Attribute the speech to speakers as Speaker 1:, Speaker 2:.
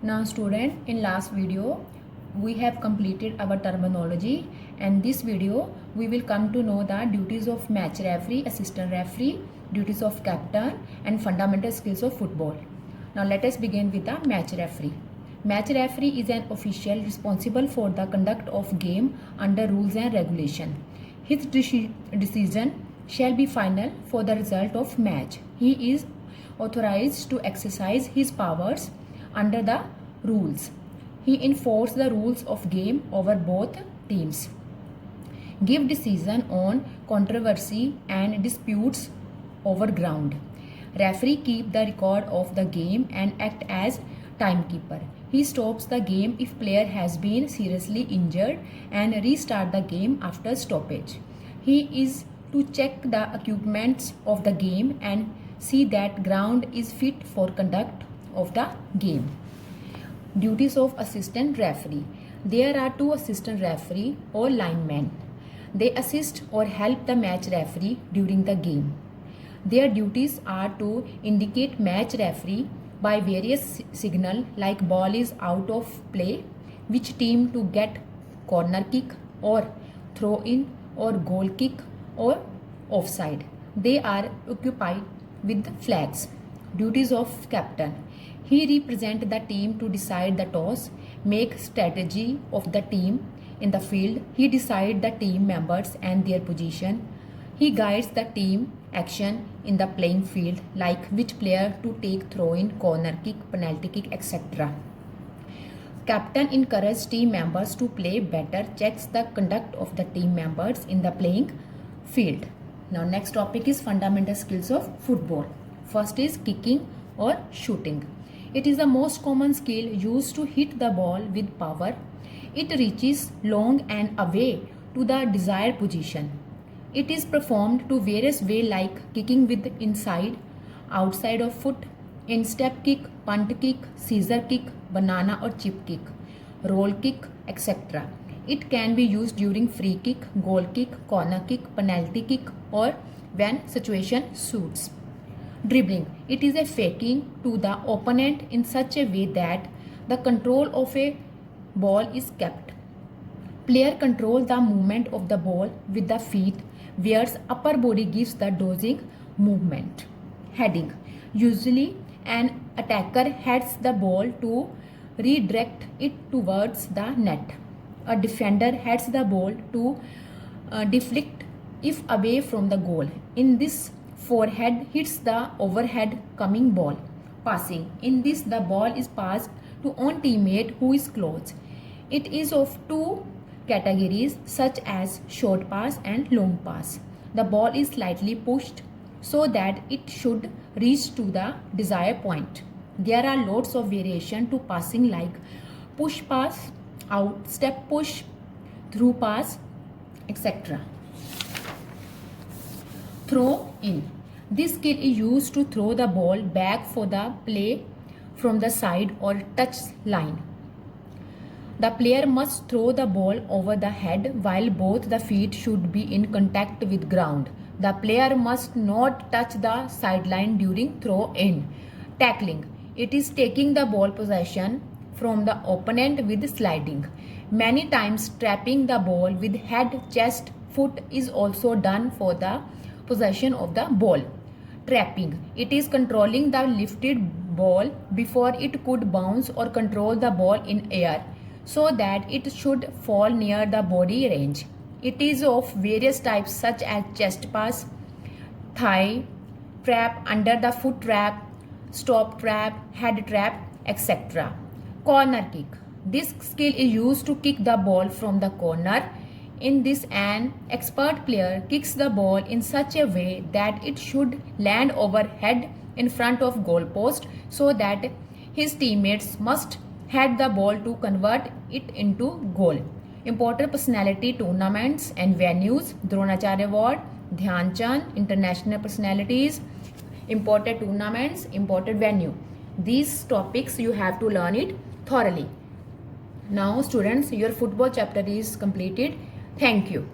Speaker 1: Now student, in last video we have completed our terminology, and this video we will come to know the duties of match referee, assistant referee, duties of captain and fundamental skills of football. Now let us begin with the match referee. Match referee is an official responsible for the conduct of game under rules and regulation. His decision shall be final for the result of match. He is authorized to exercise his powers under the rules. He enforces the rules of game over both teams. Give decision on controversy and disputes over ground. Referee keep the record of the game and act as timekeeper. He stops the game if player has been seriously injured and restart the game after stoppage. He is to check the equipments of the game and see that ground is fit for conduct of the game. Duties of assistant referee. There are two assistant referee or linemen. They assist or help the match referee during the game. Their duties are to indicate match referee by various signal like ball is out of play, which team to get corner kick or throw in or goal kick or offside. They are occupied with flags. Duties of captain. He represents the team to decide the toss, make strategy of the team in the field. He decides the team members and their position. He guides the team action in the playing field like which player to take throw-in, corner kick, penalty kick, etc. Captain encourages team members to play better, checks the conduct of the team members in the playing field. Now next topic is fundamental skills of football. First is kicking or shooting. It is the most common skill used to hit the ball with power. It reaches long and away to the desired position. It is performed to various ways like kicking with inside, outside of foot, instep kick, punt kick, scissor kick, banana or chip kick, roll kick, etc. It can be used during free kick, goal kick, corner kick, penalty kick or when situation suits. Dribbling. It is a faking to the opponent in such a way that the control of a ball is kept. Player controls the movement of the ball with the feet, whereas upper body gives the dodging movement. Heading. Usually an attacker heads the ball to redirect it towards the net. A defender heads the ball to deflect if away from the goal. In this, forehead hits the overhead coming ball. Passing. In this, the ball is passed to own teammate who is close. It is of two categories such as short pass and long pass. The ball is slightly pushed so that it should reach to the desired point. There are lots of variation to passing like push pass, out step push, through pass, etc. Throw in. This skill is used to throw the ball back for the play from the side or touch line. The player must throw the ball over the head while both the feet should be in contact with ground. The player must not touch the sideline during throw in. Tackling. It is taking the ball possession from the opponent with sliding. Many times trapping the ball with head, chest, foot is also done for the possession of the ball. Trapping. It is controlling the lifted ball before it could bounce or control the ball in air so that it should fall near the body range. It is of various types such as chest pass, thigh trap, under the foot trap, stop trap, head trap, etc. Corner kick. This skill is used to kick the ball from the corner. In this, an expert player kicks the ball in such a way that it should land overhead in front of goal post so that his teammates must head the ball to convert it into goal. Important personality tournaments and venues: Dronacharya Award, Dhyan Chand, international personalities, important tournaments, important venue. These topics you have to learn it thoroughly. Now students, your football chapter is completed. Thank you.